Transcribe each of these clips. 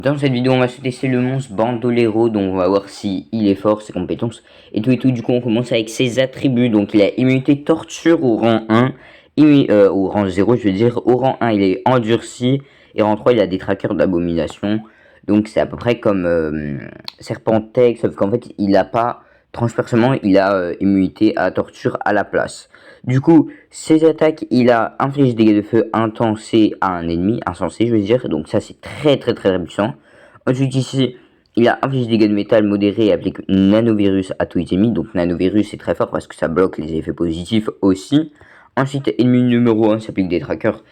Dans cette vidéo, on va se tester le monstre Bandolero, donc on va voir si il est fort, ses compétences et tout et tout. Du coup, on commence avec ses attributs. Donc, il a immunité torture au rang 1, au rang 0, je veux dire. Au rang 1, il est endurci et rang 3, il a des trackers d'abomination. Donc, c'est à peu près comme Serpentec, sauf qu'en fait, il n'a pas transpercement, il a immunité à torture à la place. Du coup, ses attaques, il a inflige des dégâts de feu intensés à un ennemi, insensé je veux dire, donc ça c'est très puissant. Ensuite ici, il a infligé des dégâts de métal modérés et applique nanovirus à tous les ennemis, donc nanovirus c'est très fort parce que ça bloque les effets positifs aussi. Ensuite, ennemi numéro 1 s'applique des trackers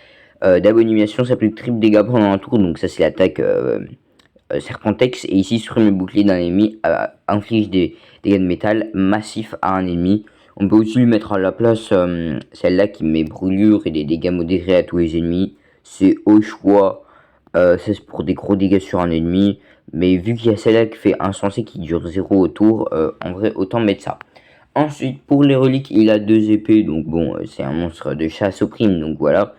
d'abomination, s'applique triple dégâts pendant un tour, donc ça c'est l'attaque Serpentex, et ici sur le bouclier d'un ennemi inflige des dégâts de métal massifs à un ennemi. On peut aussi lui mettre à la place celle-là qui met brûlure et des dégâts modérés à tous les ennemis. C'est au choix, ça c'est pour des gros dégâts sur un ennemi. Mais vu qu'il y a celle-là qui fait insensé qui dure 0 au tour, en vrai autant mettre ça. Ensuite pour les reliques il a 2 épées, donc bon c'est un monstre de chasse aux primes, donc voilà.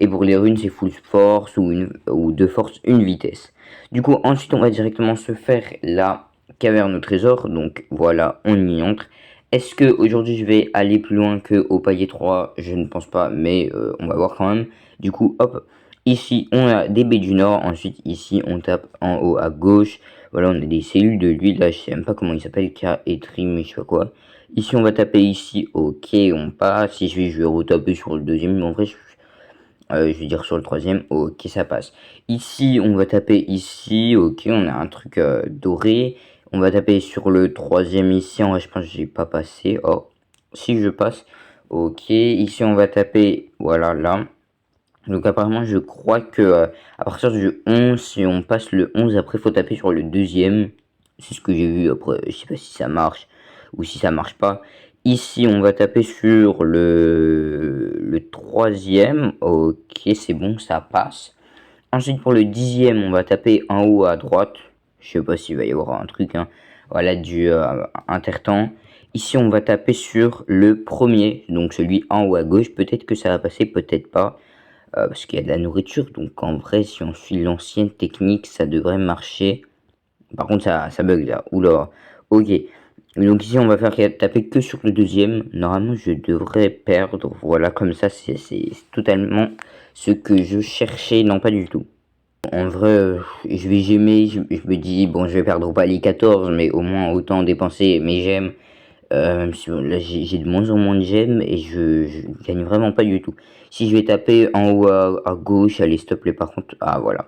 Et pour les runes, c'est full force ou de force, une vitesse. Du coup, ensuite, on va directement se faire la caverne au trésor. Donc voilà, on y entre. Est-ce que aujourd'hui je vais aller plus loin que au palier 3? Je ne pense pas, mais on va voir quand même. Du coup, hop, ici on a des baies du nord. Ensuite, ici on tape en haut à gauche. Voilà, on a des cellules de l'huile. Là, je sais même pas comment il s'appelle, K et trim, mais je sais pas quoi. Ici, on va taper ici, ok, on passe. Si je vais retaper sur le deuxième, mais en vrai, je vais dire sur le troisième, ok ça passe. Ici on va taper ici, ok on a un truc doré. On va taper sur le troisième ici, en vrai je pense que j'ai pas passé. Oh, si je passe, ok. Ici on va taper, voilà là. Donc apparemment je crois que à partir du 11, si on passe le 11, après faut taper sur le deuxième. C'est ce que j'ai vu, après je sais pas si ça marche ou si ça marche pas. Ici on va taper sur le troisième, ok c'est bon ça passe. Ensuite pour le dixième on va taper en haut à droite. Je sais pas s'il va y avoir un truc, hein. Voilà du intertemps. Ici on va taper sur le premier, donc celui en haut à gauche. Peut-être que ça va passer, peut-être pas. Parce qu'il y a de la nourriture, donc en vrai si on suit l'ancienne technique ça devrait marcher. Par contre ça bug là, oula, ok. Donc ici on va faire taper que sur le deuxième, normalement je devrais perdre, voilà comme ça c'est totalement ce que je cherchais, non pas du tout. En vrai je vais gemmer, je me dis bon je vais perdre au palier 14 mais au moins autant dépenser mes gemmes. Même si là j'ai de moins en moins de gemmes et je gagne vraiment pas du tout. Si je vais taper en haut à gauche, allez stop les par contre, ah voilà.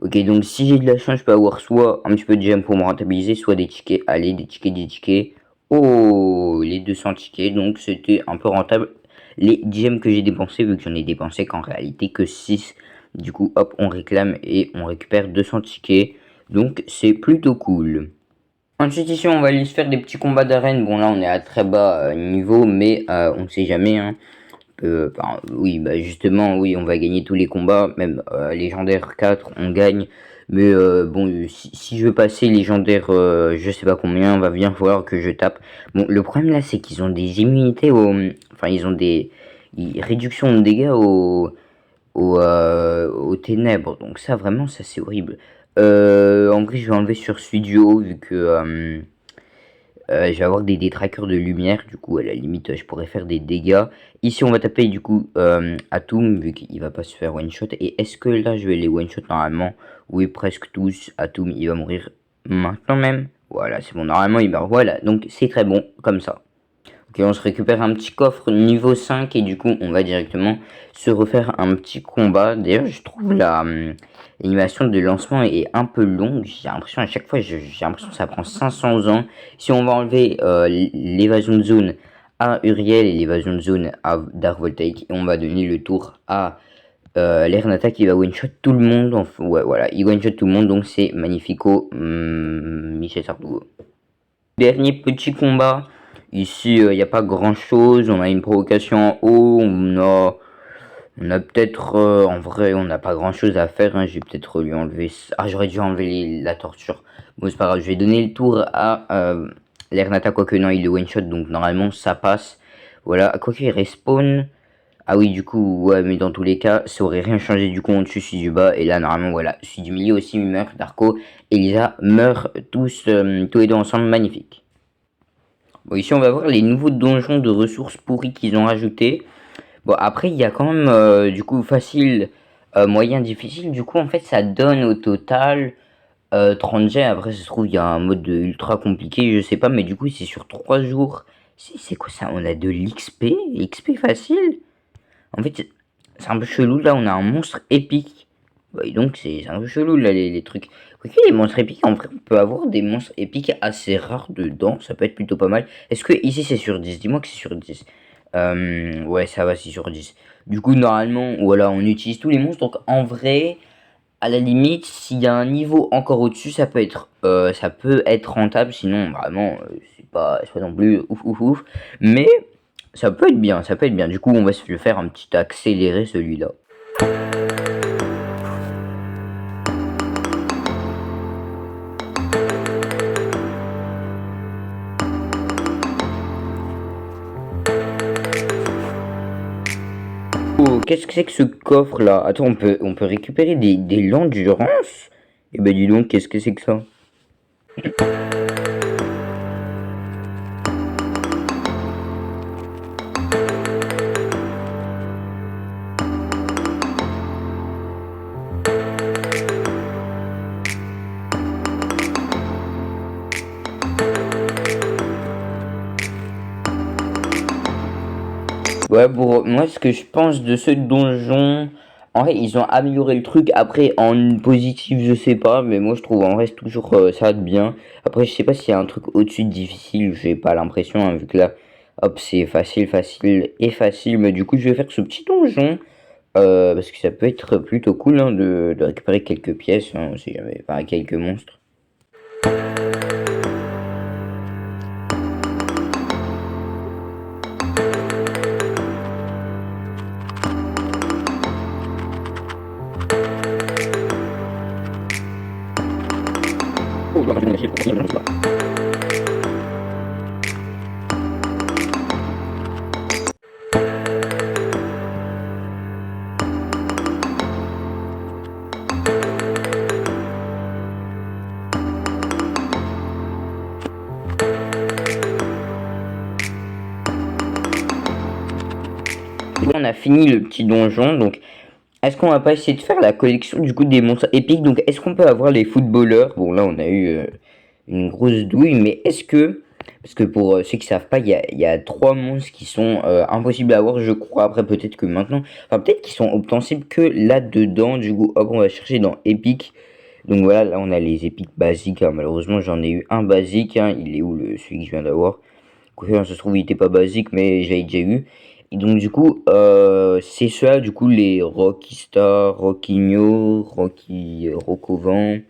Ok donc si j'ai de la chance je peux avoir soit un petit peu de gemmes pour me rentabiliser, soit des tickets, allez des tickets. Oh les 200 tickets, donc c'était un peu rentable. Les gemmes que j'ai dépensé vu que j'en ai dépensé qu'en réalité que 6. Du coup hop on réclame et on récupère 200 tickets. Donc c'est plutôt cool. Ensuite ici on va aller se faire des petits combats d'arène. Bon là on est à très bas niveau mais on ne sait jamais hein. Oui bah justement oui on va gagner tous les combats. Même légendaire 4 on gagne. Mais bon si je veux passer légendaire je sais pas combien va bien falloir que je tape. Bon le problème là c'est qu'ils ont des immunités au... Enfin ils ont des réductions de dégâts aux ténèbres. Donc ça vraiment ça c'est horrible. En vrai je vais enlever sur celui du haut vu que je vais avoir des détraqueurs de lumière, du coup à la limite je pourrais faire des dégâts. Ici on va taper du coup Atum vu qu'il va pas se faire one shot. Et est-ce que là je vais les one shot normalement? Oui presque tous. Atum il va mourir maintenant même. Voilà c'est bon, normalement il meurt. Voilà donc c'est très bon comme ça. Ok on se récupère un petit coffre niveau 5 et du coup on va directement se refaire un petit combat. D'ailleurs je trouve l'animation de lancement est un peu longue. J'ai l'impression à chaque fois, j'ai l'impression que ça prend 500 ans. Si on va enlever l'évasion de zone à Uriel et l'évasion de zone à Dark Voltaic, et on va donner le tour à l'Ernata qui va one-shot tout le monde. Enfin, ouais, voilà, il one-shot tout le monde, donc c'est Magnifico Michel Sardou. Dernier petit combat. Ici, il n'y a pas grand chose. On a une provocation en haut. On a peut-être, en vrai, on n'a pas grand chose à faire. Hein. Je vais peut-être lui enlever. Ah, j'aurais dû enlever la torture. Bon, c'est pas grave. Je vais donner le tour à l'Ernata. Quoique, non, il est one shot. Donc, normalement, ça passe. Voilà. Quoique, il respawn. Ah oui, du coup, ouais, mais dans tous les cas, ça aurait rien changé du coup en dessus, celui du bas. Et là, normalement, voilà, celui du milieu aussi meurt. Darko et Lisa meurent tous les deux ensemble, magnifique. Bon, ici, on va voir les nouveaux donjons de ressources pourries qu'ils ont rajoutés. Bon, après, il y a quand même, du coup, facile, moyen, difficile. Du coup, en fait, ça donne au total 30 G. Après, ça se trouve, il y a un mode ultra compliqué, je sais pas, mais du coup, c'est sur 3 jours. C'est quoi ça? On a de l'XP? XP facile? En fait, c'est un peu chelou. Là, on a un monstre épique. Bah, et donc, c'est un peu chelou, là, les trucs. Quoique, les monstres épiques, en vrai, on peut avoir des monstres épiques assez rares dedans. Ça peut être plutôt pas mal. Est-ce que ici, c'est sur 10? Dis-moi que c'est sur 10. Ouais, ça va, c'est sur 10. Du coup, normalement, voilà, on utilise tous les monstres. Donc, en vrai, à la limite, s'il y a un niveau encore au-dessus, ça peut être rentable. Sinon, vraiment, c'est pas non plus ouf, ouf, ouf. Mais ça peut être bien, ça peut être bien. Du coup, on va se le faire un petit accéléré celui-là. Oh, qu'est-ce que c'est que ce coffre là? Attends, on peut récupérer des l'endurance? Eh ben dis donc, qu'est-ce que c'est que ça? Ouais, pour moi, ce que je pense de ce donjon, en vrai, ils ont amélioré le truc. Après, en positif, je sais pas, mais moi, je trouve en reste toujours ça de bien. Après, je sais pas s'il y a un truc au-dessus de difficile, j'ai pas l'impression, hein, vu que là, hop, c'est facile, facile et facile. Mais du coup, je vais faire ce petit donjon, parce que ça peut être plutôt cool hein, de récupérer quelques pièces, hein, si jamais, enfin, quelques monstres. On a fini le petit donjon, donc est-ce qu'on va pas essayer de faire la collection du coup des monstres épiques? Donc est-ce qu'on peut avoir les footballeurs? Bon là on a eu une grosse douille, mais est-ce que, parce que pour ceux qui savent pas, il y a 3 monstres qui sont impossibles à avoir, je crois. Après peut-être que maintenant, enfin peut-être qu'ils sont obtensibles que là-dedans. Du coup hop, on va chercher dans épique. Donc voilà, là on a les épiques basiques, hein. Malheureusement j'en ai eu un basique, hein. Il est où celui que je viens d'avoir? Ça se trouve il était pas basique, mais j'ai déjà eu. Et donc du coup, c'est ceux-là, du coup, les Rockystar, Rockinho, Rockovan,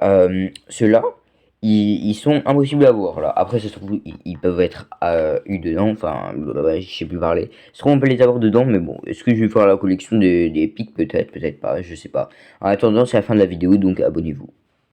ceux-là, ils sont impossibles à voir là. Après, ça se trouve, ils peuvent être eu dedans, enfin, blablabla, je sais plus parler. Se trouve, on peut les avoir dedans, mais bon, est-ce que je vais faire la collection des pics? Peut-être, peut-être pas, je sais pas. En attendant, c'est la fin de la vidéo, donc abonnez-vous.